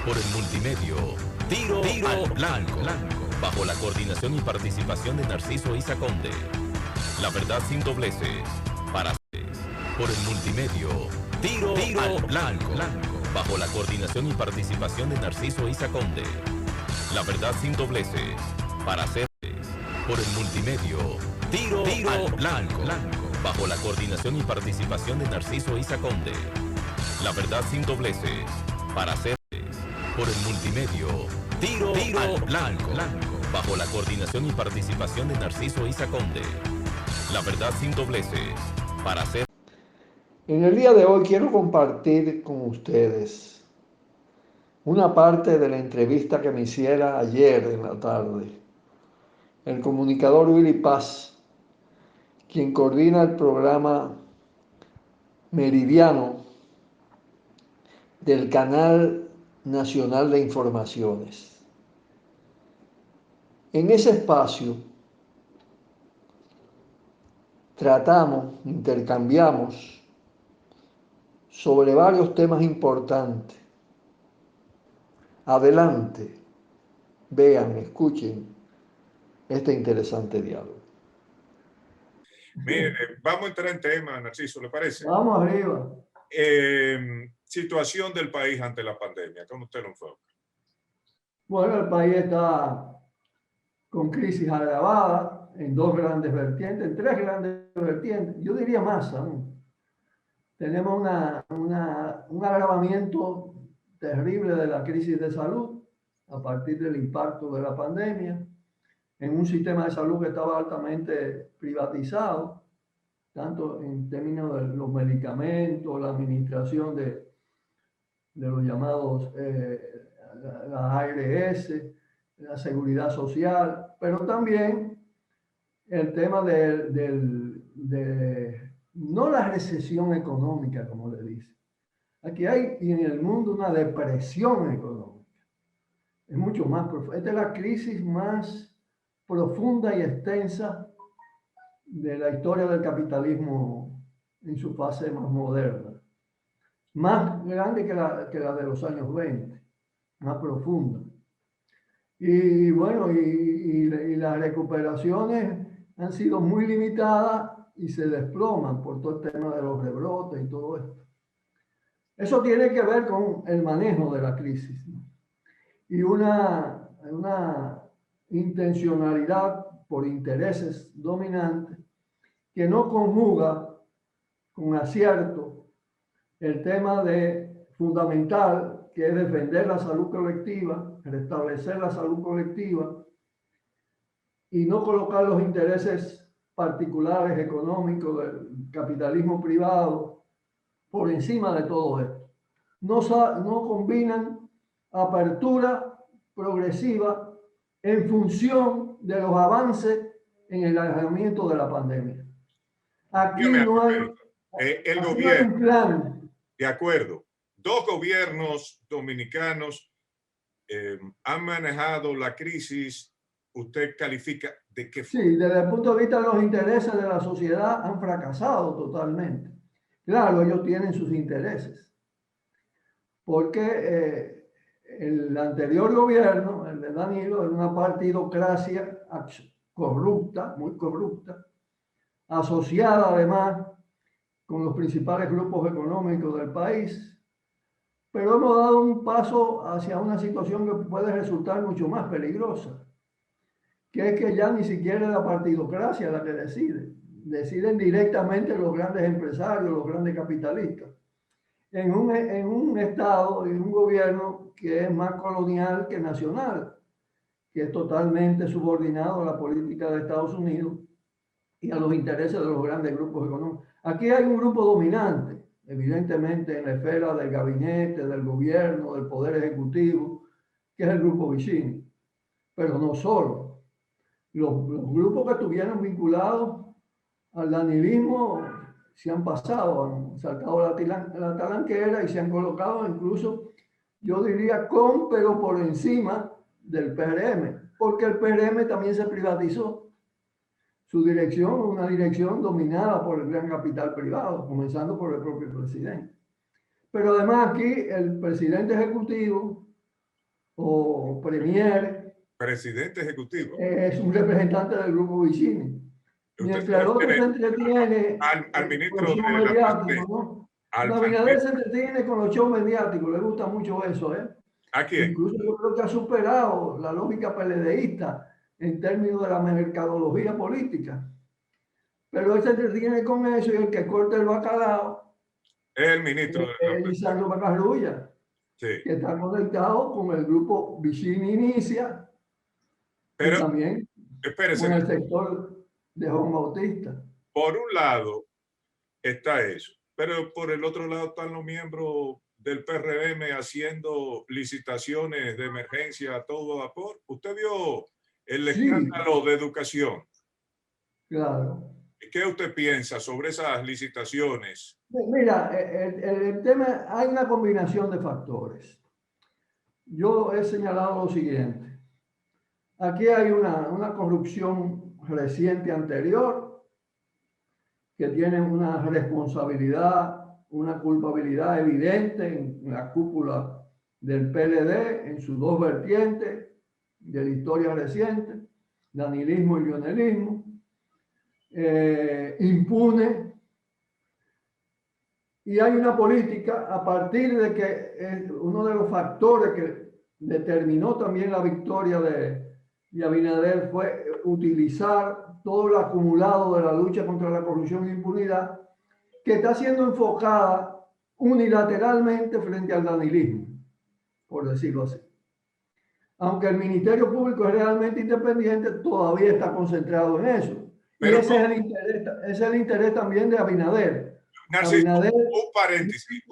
Por el multimedio, Tiro al Blanco, bajo la coordinación y participación de Narciso Isa Conde. La verdad sin dobleces, por el multimedio, Tiro al Blanco, bajo la coordinación y participación de Narciso Isa Conde. La verdad sin dobleces, para hacer, por el multimedio, Tiro al Blanco, bajo la coordinación y participación de Narciso Isa Conde. La verdad sin dobleces, para hacer, por el multimedio, Tiro al Blanco, bajo la coordinación y participación de Narciso Isa Conde. La verdad sin dobleces, para hacer. En el día de hoy quiero compartir con ustedes una parte de la entrevista que me hiciera ayer en la tarde el comunicador Willy Paz, quien coordina el programa Meridiano del Canal Nacional de Informaciones. En ese espacio intercambiamos sobre varios temas importantes. Adelante, vean, escuchen este interesante diálogo. Mire, vamos a entrar en tema, Narciso, ¿le parece? Vamos arriba. Situación del país ante la pandemia, ¿cómo usted lo enfoca? Bueno, el país está con crisis agravada en dos grandes vertientes, en tres grandes vertientes, yo diría más aún. Tenemos un agravamiento terrible de la crisis de salud a partir del impacto de la pandemia en un sistema de salud que estaba altamente privatizado, tanto en términos de los medicamentos, la administración de los llamados las ARS, la seguridad social, pero también el tema de no la recesión económica, como le dice. Aquí hay en el mundo una depresión económica. Es mucho más profunda. Esta es la crisis más profunda y extensa de la historia del capitalismo en su fase más moderna. Más grande que la de los años 20, más profunda. Y bueno, y las recuperaciones han sido muy limitadas y se desploman por todo el tema de los rebrotes y todo esto. Eso tiene que ver con el manejo de la crisis, ¿no? Y una intencionalidad por intereses dominantes que no conjuga con acierto el tema fundamental, que es defender la salud colectiva, restablecer la salud colectiva y no colocar los intereses particulares económicos del capitalismo privado por encima de todo esto. No combinan apertura progresiva en función de los avances en el alejamiento de la pandemia. Aquí no hay, el aquí gobierno, no hay un plan. De acuerdo, dos gobiernos dominicanos han manejado la crisis. ¿Usted califica de qué forma? Sí, desde el punto de vista de los intereses de la sociedad han fracasado totalmente. Claro, ellos tienen sus intereses, porque el anterior gobierno, el de Danilo, era una partidocracia corrupta, muy corrupta, asociada además con los principales grupos económicos del país, pero hemos dado un paso hacia una situación que puede resultar mucho más peligrosa, que es que ya ni siquiera es la partidocracia la que deciden directamente los grandes empresarios, los grandes capitalistas, en un Estado y un gobierno que es más colonial que nacional, que es totalmente subordinado a la política de Estados Unidos y a los intereses de los grandes grupos económicos. Aquí hay un grupo dominante, evidentemente en la esfera del gabinete, del gobierno, del poder ejecutivo, que es el grupo Vicini, pero no solo. Los grupos que estuvieron vinculados al danilismo se han pasado, han saltado la talanquera y se han colocado incluso, yo diría, pero por encima del PRM, porque el PRM también se privatizó. Su dirección, una dirección dominada por el gran capital privado, comenzando por el propio presidente. Pero además aquí el presidente ejecutivo o premier Presidente ejecutivo. es un representante del grupo Vicini. Mientras el otro se entretiene al con ministro los shows de la mediáticos, presidencia. ¿no? Al Abinader se entretiene con los shows mediáticos, le gusta mucho eso, ¿eh? ¿A quién? Incluso yo creo que ha superado la lógica PLDista en términos de la mercadología política. Pero él se entretiene con eso y el que corta el bacalao Es el ministro de la es Lisandro Macarrulla, sí. que está conectado con el grupo Vicini Inicia, Pero y también espérese, con el sector de Juan Bautista. por un lado está eso, pero por el otro lado están los miembros del PRM haciendo licitaciones de emergencia a todo vapor. ¿Usted vio el escándalo de educación? Claro. ¿Qué usted piensa sobre esas licitaciones? Mira, el tema, hay una combinación de factores. Yo he señalado lo siguiente. Aquí hay una corrupción reciente anterior que tiene una responsabilidad, una culpabilidad evidente en la cúpula del PLD, en sus dos vertientes de la historia reciente, danilismo y lionelismo, impune. Y hay una política a partir de que uno de los factores que determinó también la victoria de Abinader fue utilizar todo lo acumulado de la lucha contra la corrupción e impunidad, que está siendo enfocada unilateralmente frente al danilismo, por decirlo así. Aunque el Ministerio Público es realmente independiente, todavía está concentrado en eso. Pero, y ese es el interés también de Abinader. Narciso, un paréntesis.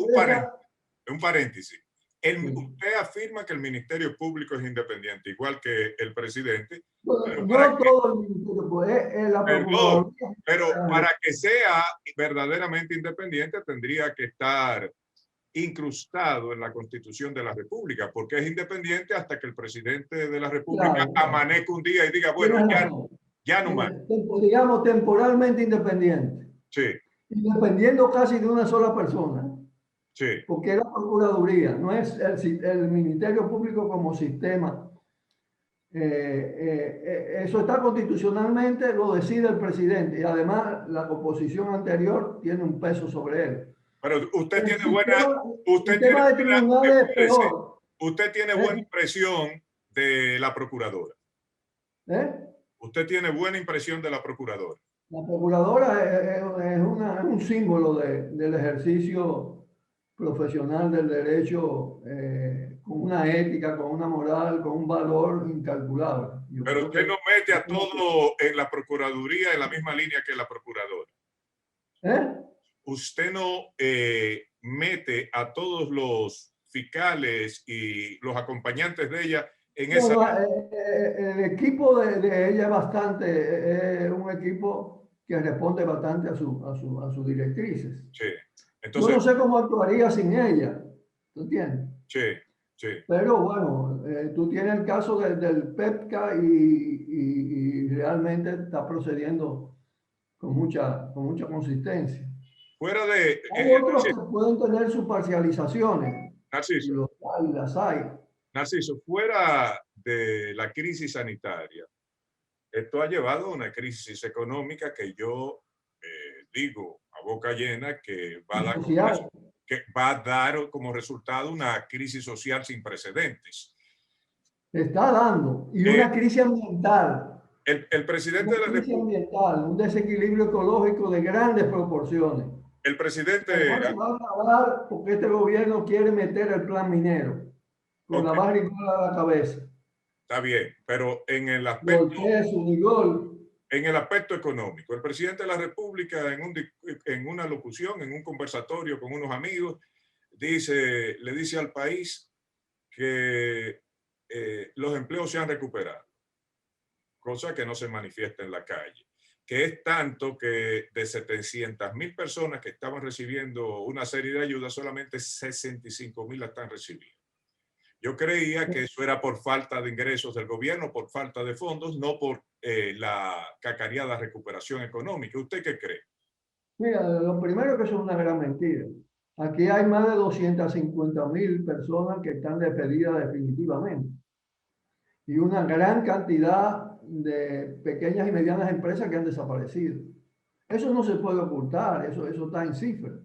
Usted afirma que el Ministerio Público es independiente, igual que el presidente. Bueno, no todo el Ministerio Público, es la Procuraduría. Pero para que sea verdaderamente independiente tendría que estar incrustado en la Constitución de la República, porque es independiente hasta que el presidente de la República amanezca un día y diga, bueno, ya no más. Digamos, temporalmente independiente. Sí. Dependiendo casi de una sola persona. Sí. Porque es la Procuraduría, no es el Ministerio Público como sistema. Eso está constitucionalmente, lo decide el presidente y además la composición anterior tiene un peso sobre él. Pero usted tiene buena impresión de la procuradora. Usted tiene buena impresión de la procuradora. La procuradora es un símbolo del ejercicio profesional del derecho, con una ética, con una moral, con un valor incalculable. Pero usted no mete a todo en la procuraduría en la misma línea que la procuradora. Usted no mete a todos los fiscales y los acompañantes de ella en esa... El equipo de ella es bastante, un equipo que responde bastante a sus directrices. Sí. Entonces, yo no sé cómo actuaría sin ella, ¿tú entiendes? Sí, sí. Pero bueno, tú tienes el caso del PEPCA y realmente está procediendo con mucha consistencia. Fuera de... Hay otros que pueden tener sus parcializaciones. Narciso. Y las hay. Narciso, fuera de la crisis sanitaria, esto ha llevado a una crisis económica que yo digo a boca llena que va a dar como resultado una crisis social sin precedentes. Está dando. Y una crisis ambiental. El presidente de la República. Un desequilibrio ecológico de grandes proporciones. El presidente... Se va a acabar porque este gobierno quiere meter el plan minero con la barra a la cabeza. Está bien, pero en el aspecto... En el aspecto económico, el presidente de la República en una locución, en un conversatorio con unos amigos, le dice al país que los empleos se han recuperado, cosa que no se manifiesta en la calle, que es tanto que de 700.000 personas que estaban recibiendo una serie de ayudas, solamente 65.000 la están recibiendo. Yo creía que eso era por falta de ingresos del gobierno, por falta de fondos, no por la cacareada recuperación económica. ¿Usted qué cree? Mira, lo primero que eso es una gran mentira. Aquí hay más de 250.000 personas que están despedidas definitivamente. Y una gran cantidad de pequeñas y medianas empresas que han desaparecido. Eso no se puede ocultar, eso está en cifras.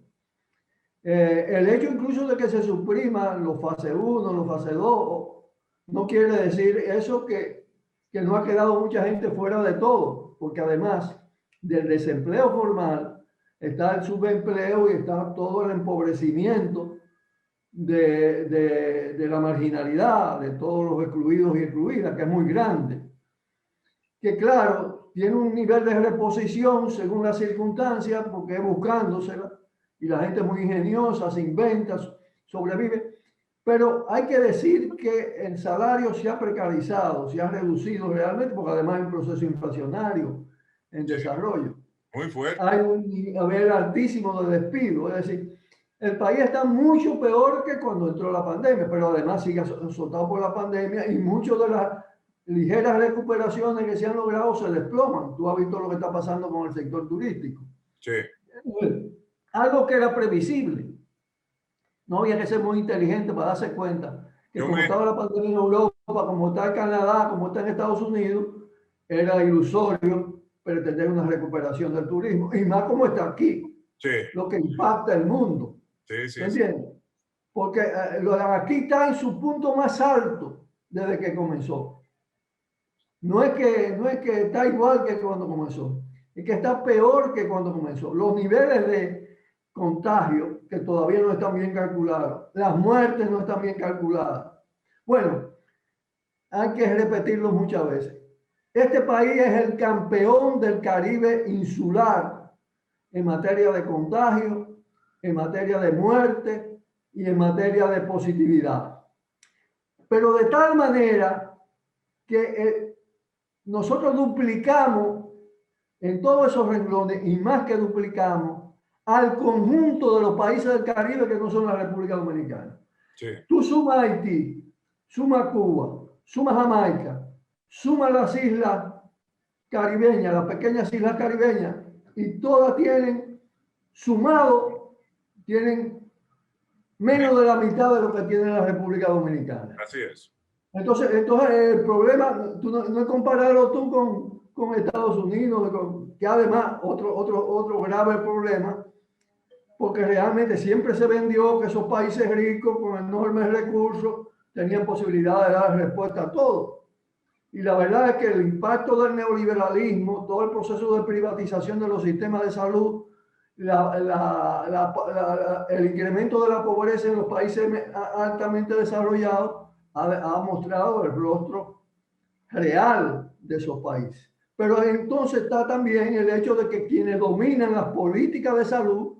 El hecho incluso de que se supriman los fase 1, los fase 2, no quiere decir eso que no ha quedado mucha gente fuera de todo, porque además del desempleo formal está el subempleo y está todo el empobrecimiento de la marginalidad, de todos los excluidos y excluidas, que es muy grande. Que claro, tiene un nivel de reposición según las circunstancias, porque es buscándosela, y la gente es muy ingeniosa, se inventa, sobrevive. Pero hay que decir que el salario se ha precarizado, se ha reducido realmente, porque además hay un proceso inflacionario en desarrollo. Muy fuerte. Hay un nivel altísimo de despido, es decir, el país está mucho peor que cuando entró la pandemia, pero además sigue azotado por la pandemia y muchas de las ligeras recuperaciones que se han logrado se desploman. Tú has visto lo que está pasando con el sector turístico. Sí. Algo que era previsible. No había que ser muy inteligente para darse cuenta que como estaba la pandemia en Europa, como está en Canadá, como está en Estados Unidos, era ilusorio pretender una recuperación del turismo. Y más como está aquí, sí, lo que impacta el mundo. Sí, sí, ¿Entiendes? Sí. Porque lo de aquí está en su punto más alto desde que comenzó. No es que está igual que cuando comenzó, es que está peor que cuando comenzó. Los niveles de contagio que todavía no están bien calculados, las muertes no están bien calculadas. Bueno, hay que repetirlo muchas veces. Este país es el campeón del Caribe insular en materia de contagio, en materia de muerte y en materia de positividad. Pero de tal manera que nosotros duplicamos en todos esos renglones y más que duplicamos al conjunto de los países del Caribe que no son la República Dominicana. Sí. Tú sumas Haití, sumas Cuba, sumas Jamaica, sumas las islas caribeñas, las pequeñas islas caribeñas, y todas tienen, sumado, tienen menos de la mitad de lo que tiene la República Dominicana. Así es. Entonces el problema, tú no es compararlo tú con Estados Unidos, que además otro grave problema, porque realmente siempre se vendió que esos países ricos con enormes recursos tenían posibilidad de dar respuesta a todo. Y la verdad es que el impacto del neoliberalismo, todo el proceso de privatización de los sistemas de salud, el incremento de la pobreza en los países altamente desarrollados ha mostrado el rostro real de esos países. Pero entonces está también el hecho de que quienes dominan las políticas de salud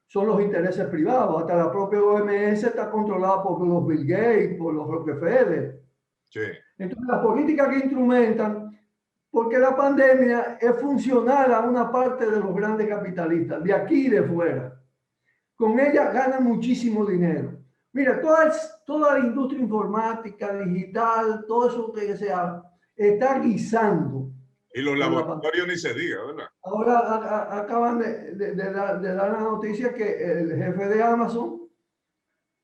son los intereses privados. Hasta la propia OMS está controlada por los Bill Gates, por los Rockefeller. Sí. Entonces las políticas que instrumentan, porque la pandemia es funcional a una parte de los grandes capitalistas, de aquí y de fuera. Con ella ganan muchísimo dinero. Mira, toda la industria informática, digital, todo eso que se está guisando. Y los laboratorios ni se diga, ¿verdad? Ahora acaban de dar la noticia que el jefe de Amazon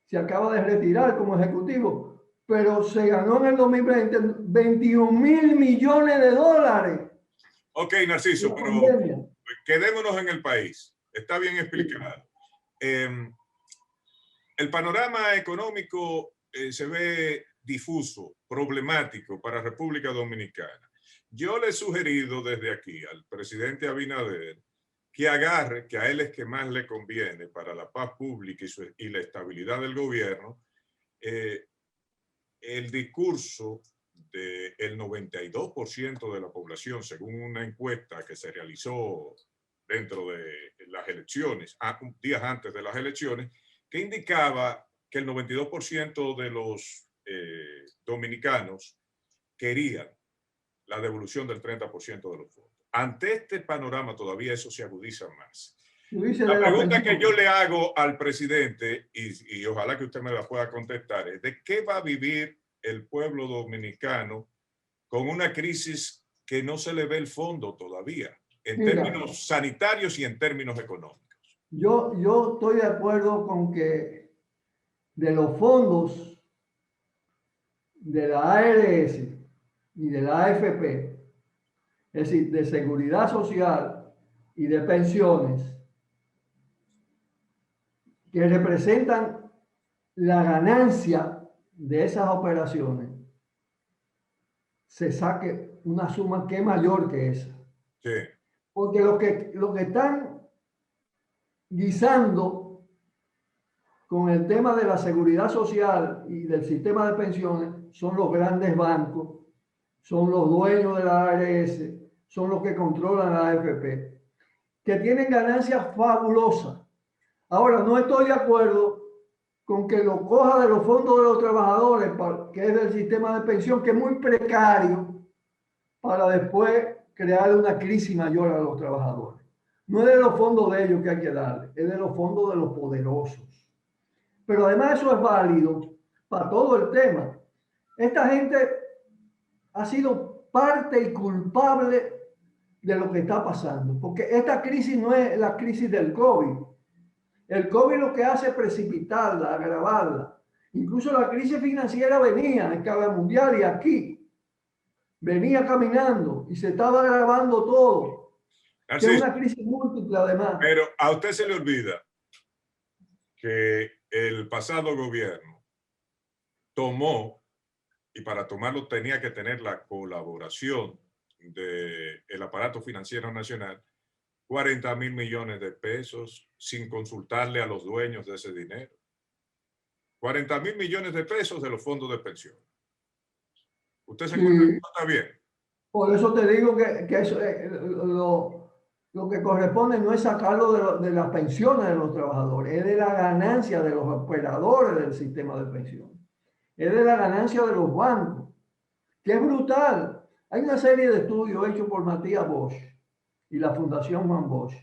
se acaba de retirar como ejecutivo, pero se ganó en el 2020 $21.000 millones. Ok, Narciso, pero quedémonos en el país. Está bien explicado. El panorama económico se ve difuso, problemático para República Dominicana. Yo le he sugerido desde aquí al presidente Abinader que agarre, que a él es que más le conviene para la paz pública y la estabilidad del gobierno, el discurso del 92% de la población, según una encuesta que se realizó dentro de las elecciones, días antes de las elecciones, que indicaba que el 92% de los dominicanos querían la devolución del 30% de los fondos. Ante este panorama todavía eso se agudiza más. La pregunta que yo le hago al presidente, y ojalá que usted me la pueda contestar, es ¿de qué va a vivir el pueblo dominicano con una crisis que no se le ve el fondo todavía, en términos sanitarios y en términos económicos? Yo estoy de acuerdo con que de los fondos de la ARS y de la AFP, es decir, de seguridad social y de pensiones, que representan la ganancia de esas operaciones, se saque una suma que es mayor que esa. Sí. Porque lo que están guisando con el tema de la seguridad social y del sistema de pensiones son los grandes bancos, son los dueños de la ARS, son los que controlan la AFP, que tienen ganancias fabulosas. Ahora, no estoy de acuerdo con que lo coja de los fondos de los trabajadores, que es del sistema de pensión, que es muy precario, para después crear una crisis mayor a los trabajadores. No es de los fondos de ellos que hay que darle, es de los fondos de los poderosos. Pero además eso es válido para todo el tema. Esta gente ha sido parte y culpable de lo que está pasando, porque esta crisis no es la crisis del COVID. El COVID lo que hace es precipitarla, agravarla. Incluso la crisis financiera venía a escala mundial y aquí venía caminando y se estaba agravando todo. Así que es una crisis múltiple además. Pero a usted se le olvida que el pasado gobierno tomó, y para tomarlo tenía que tener la colaboración del aparato financiero nacional, 40.000 millones de pesos sin consultarle a los dueños de ese dinero. 40.000 millones de pesos de los fondos de pensión. ¿Usted se acuerda que está bien? Por eso te digo que eso, lo que corresponde no es sacarlo de las pensiones de los trabajadores, es de la ganancia de los operadores del sistema de pensiones, es de la ganancia de los bancos, que es brutal. Hay una serie de estudios hechos por Matías Bosch y la Fundación Juan Bosch,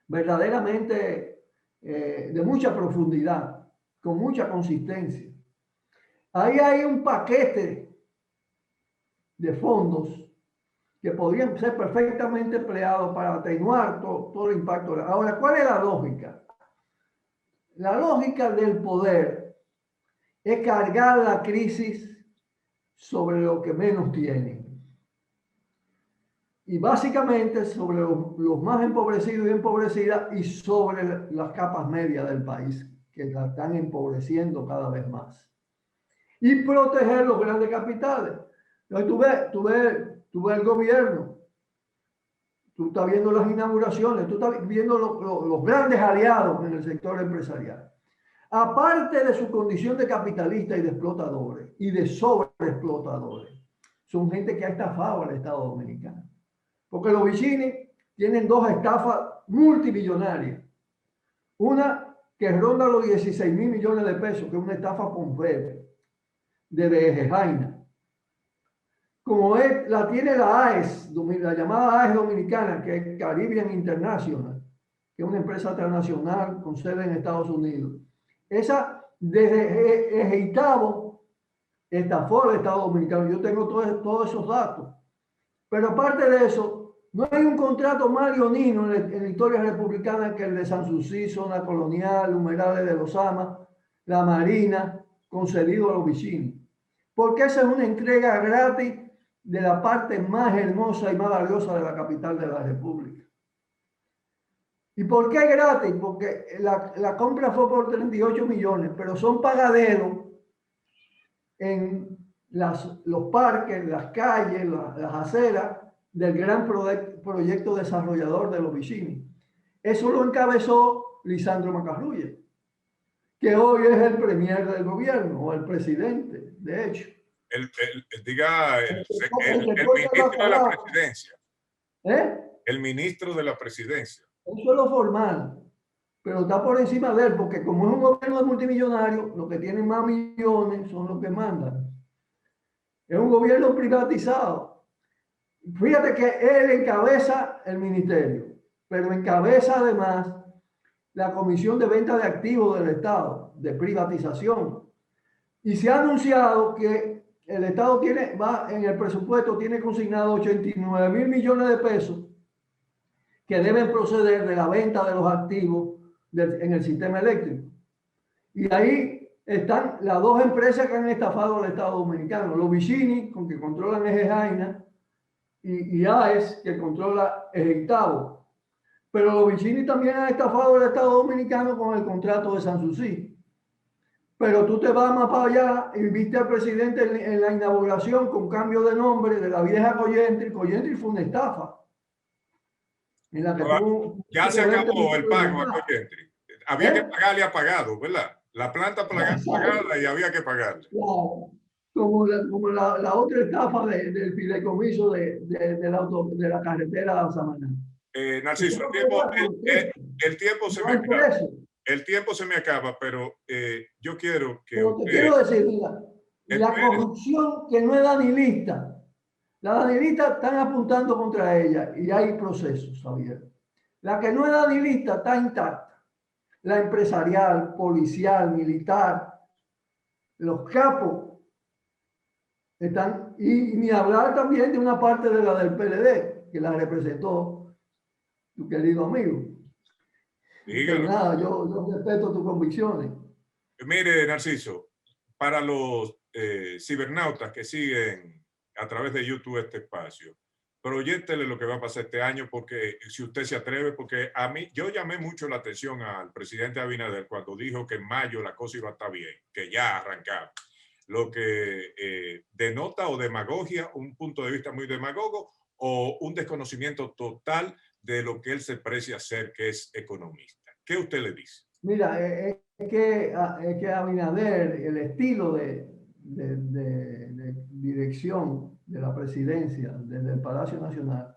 verdaderamente de mucha profundidad, con mucha consistencia. Ahí hay un paquete de fondos que podrían ser perfectamente empleados para atenuar todo el impacto. Ahora, ¿cuál es la lógica? La lógica del poder es cargar la crisis sobre lo que menos tienen. Y básicamente sobre los más empobrecidos y empobrecidas y sobre las capas medias del país, que la están empobreciendo cada vez más. Y proteger los grandes capitales. Entonces tú ves el gobierno, tú estás viendo las inauguraciones, tú estás viendo los grandes aliados en el sector empresarial. Aparte de su condición de capitalista y de explotadores y de sobreexplotadores, son gente que ha estafado al Estado Dominicano. Porque los Vicini tienen dos estafas multimillonarias. Una que ronda los 16.000 millones de pesos, que es una estafa con FED, de Jaina. Como la tiene la AES, la llamada AES dominicana, que es Caribbean International, que es una empresa transnacional con sede en Estados Unidos. Esa, desde Ejeitabo, estafó al Estado Dominicano. Yo tengo todos esos datos. Pero aparte de eso, no hay un contrato más leonino en la historia republicana que el de Sanssouci, zona colonial, humedales de los Amas, la Marina, concedido a los Vicini. Porque esa es una entrega gratis de la parte más hermosa y más valiosa de la capital de la República. ¿Y por qué gratis? Porque la compra fue por 38 millones, pero son pagaderos en los parques, las calles, las aceras del gran proyecto desarrollador de los Vicini. Eso lo encabezó Lisandro Macarrulla, que hoy es el premier del gobierno, o el presidente, de hecho. El ministro de la presidencia. El ministro de la presidencia. Eso es lo formal, pero está por encima de él, porque como es un gobierno multimillonario, los que tienen más millones son los que mandan. Es un gobierno privatizado. Fíjate que él encabeza el ministerio, pero encabeza además la Comisión de Venta de Activos del Estado, de privatización. Y se ha anunciado que el Estado en el presupuesto tiene consignado 89.000 millones de pesos que deben proceder de la venta de los activos en el sistema eléctrico. Y ahí están las dos empresas que han estafado al Estado Dominicano, los Vicini, con que controlan Eje Jaina, y AES, que controla Ejectavo. Pero los Vicini también han estafado al Estado Dominicano con el contrato de Sanssouci. Pero tú te vas más para allá y viste al presidente en la inauguración con cambio de nombre de la vieja Collentry. Collentry fue una estafa. En la que ya se acabó el pago a Collentry. Había que pagarle a pagado, ¿verdad? La planta pagada y había que pagarle. Claro. Como la otra etapa del fideicomiso de la carretera de Samaná. Narciso, el tiempo se me acaba. El tiempo se me acaba, pero yo quiero que... Pero te quiero decir, mira, la corrupción que no es danilista, la danilista están apuntando contra ella y hay procesos, Javier. La que no es danilista está intacta. La empresarial, policial, militar, los capos están, y ni hablar también de una parte de la del PLD, que la representó tu querido amigo. Pero nada, yo respeto tus convicciones. Mire, Narciso, para los cibernautas que siguen a través de YouTube este espacio, proyéctele lo que va a pasar este año, porque si usted se atreve, porque a mí, yo llamé mucho la atención al presidente Abinader cuando dijo que en mayo la cosa iba a estar bien, que ya arrancaba. Lo que denota o demagogia, un punto de vista muy demagogo, o un desconocimiento total de lo que él se precia ser, que es economista. ¿Qué usted le dice? Mira, es que Abinader, el estilo de dirección de la presidencia desde el Palacio Nacional,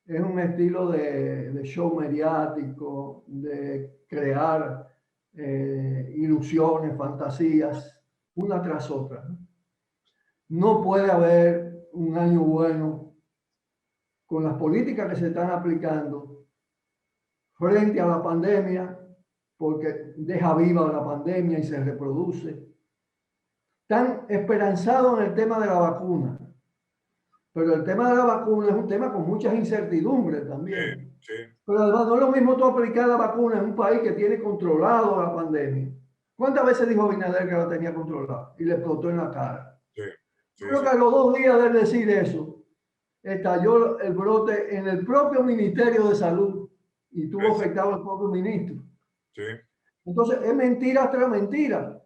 es un estilo de show mediático, de crear ilusiones, fantasías, una tras otra. No puede haber un año bueno con las políticas que se están aplicando frente a la pandemia, porque deja viva la pandemia y se reproduce. Están esperanzados en el tema de la vacuna, pero el tema de la vacuna es un tema con muchas incertidumbres también. Sí, sí. Pero además no es lo mismo tú aplicar la vacuna en un país que tiene controlado la pandemia. ¿Cuántas veces dijo Abinader que la tenía controlada y le explotó en la cara? Sí, sí, creo que a los 2 días de decir eso, estalló el brote en el propio Ministerio de Salud y tuvo afectado al propio ministro. Sí. Entonces, es mentira tras mentira.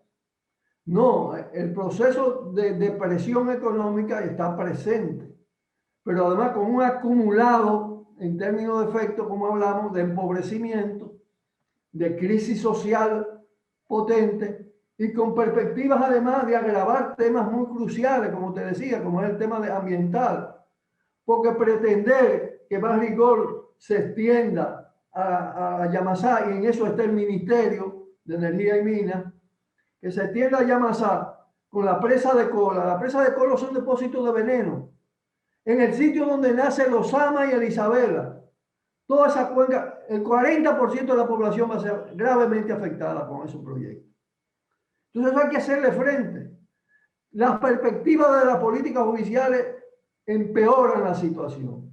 No, el proceso de depresión económica está presente, pero además con un acumulado, en términos de efecto, como hablamos, de empobrecimiento, de crisis social potente y con perspectivas además de agravar temas muy cruciales, como te decía, como es el tema ambiental, porque pretender que más rigor se extienda a Yamasá, y en eso está el Ministerio de Energía y Minas, que se extienda a Yamasá con la presa de Cola. La presa de Cola son depósitos de veneno. En el sitio donde nace el Osama y el Isabela, toda esa cuenca, el 40% de la población va a ser gravemente afectada con esos proyectos. Entonces hay que hacerle frente. Las perspectivas de las políticas judiciales empeoran la situación.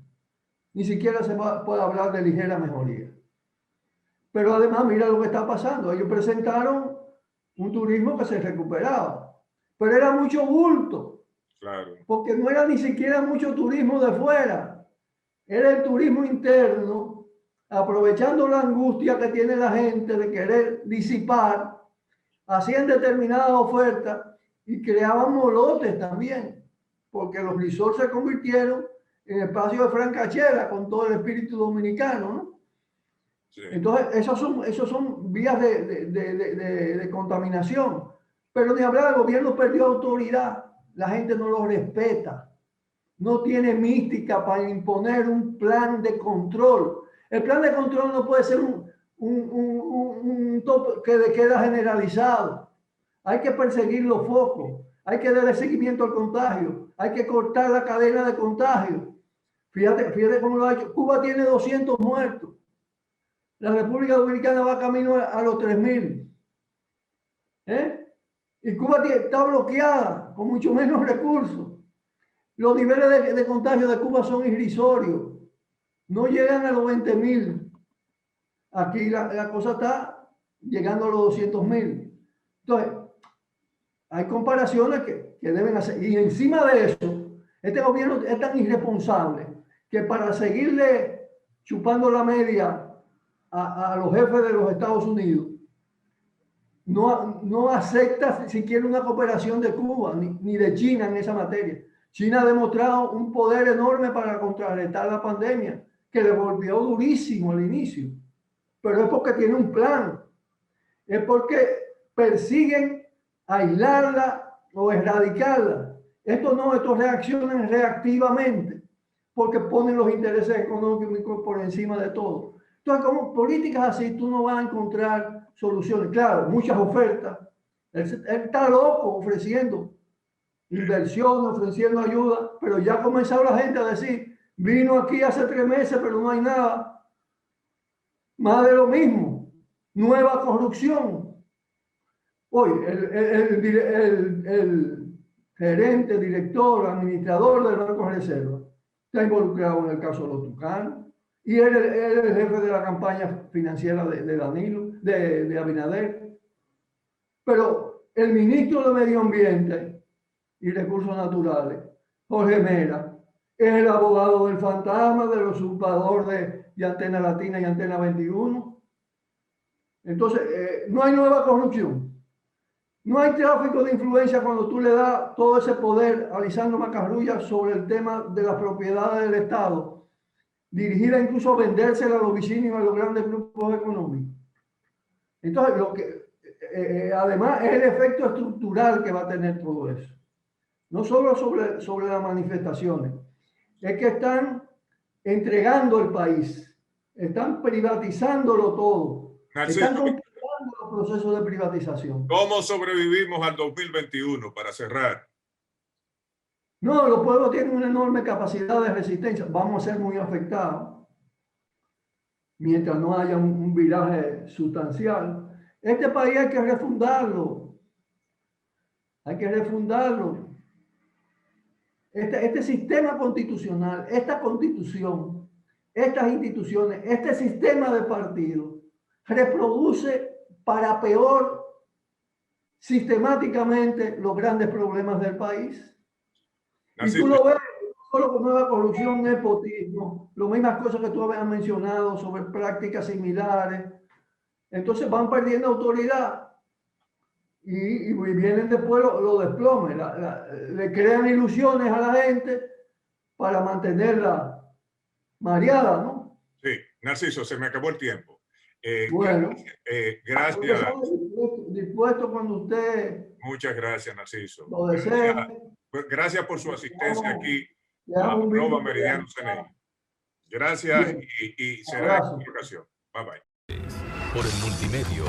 Ni siquiera se puede hablar de ligera mejoría. Pero además, mira lo que está pasando. Ellos presentaron un turismo que se recuperaba, pero era mucho bulto. Claro. Porque no era ni siquiera mucho turismo de fuera. Era el turismo interno, aprovechando la angustia que tiene la gente de querer disipar, hacían determinadas ofertas y creaban molotes también, porque los resorts se convirtieron en espacio de francachela con todo el espíritu dominicano, ¿no? Sí. Entonces, esos son vías de contaminación. Pero ni hablar, el gobierno perdió autoridad, la gente no lo respeta, no tiene mística para imponer un plan de control. El plan de control no puede ser un tope que queda generalizado. Hay que perseguir los focos, hay que darle seguimiento al contagio, hay que cortar la cadena de contagio. Fíjate cómo lo ha hecho. Cuba tiene 200 muertos. La República Dominicana va camino a los 3.000. Y Cuba está bloqueada con mucho menos recursos. Los niveles de contagio de Cuba son irrisorios. no llegan a los 20.000. Aquí la cosa está llegando a los 200.000. Entonces, hay comparaciones que deben hacer. Y encima de eso, este gobierno es tan irresponsable que para seguirle chupando la media a los jefes de los Estados Unidos, no acepta siquiera una cooperación de Cuba ni de China en esa materia. China ha demostrado un poder enorme para contrarrestar la pandemia, que le golpeó durísimo al inicio. Pero es porque tiene un plan. Es porque persiguen aislarla o erradicarla. Estos reaccionan reactivamente porque ponen los intereses económicos por encima de todo. Entonces, como políticas así, tú no vas a encontrar soluciones. Claro, muchas ofertas. Él está loco ofreciendo inversiones, ofreciendo ayuda, pero ya ha comenzado la gente a decir, vino aquí hace 3 meses, pero no hay nada. Más de lo mismo. Nueva corrupción. Hoy, el gerente, director, administrador del Banco de Reserva está involucrado en el caso de los Tucanos. Y él es el jefe de la campaña financiera de Danilo, de Abinader. Pero el ministro de Medio Ambiente y Recursos Naturales, Jorge Mera, es el abogado del fantasma, del usurpador de Antena Latina y Antena 21. Entonces, no hay nueva corrupción. No hay tráfico de influencia cuando tú le das todo ese poder a Lisandro Macarrulla sobre el tema de las propiedades del Estado, dirigida incluso a vendérsela a los vecinos y a los grandes grupos económicos. Entonces, además es el efecto estructural que va a tener todo eso. No solo sobre las manifestaciones, es que están entregando el país, están privatizándolo todo, están completando los procesos de privatización. ¿Cómo sobrevivimos al 2021 para cerrar? No, los pueblos tienen una enorme capacidad de resistencia. Vamos a ser muy afectados mientras no haya un viraje sustancial. Este país hay que refundarlo. Hay que refundarlo. Este sistema constitucional, esta constitución, estas instituciones, este sistema de partidos reproduce para peor sistemáticamente los grandes problemas del país. Y tú lo ves solo con nueva corrupción, nepotismo, las mismas cosas que tú habías mencionado sobre prácticas similares. Entonces van perdiendo autoridad y vienen después los desplomes, le crean ilusiones a la gente para mantenerla mareada, ¿no? Sí, Narciso, se me acabó el tiempo. Bueno, gracias. Dispuesto cuando usted. Muchas gracias, Narciso. Lo desea. Gracias por su asistencia aquí a Nova Meridiano CNI. Gracias y será en otra ocasión. Bye bye. Por el multimedio,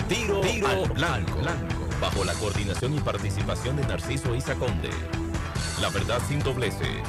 Tiro al Blanco, bajo la coordinación y participación de Narciso Isa Conde. La verdad sin dobleces.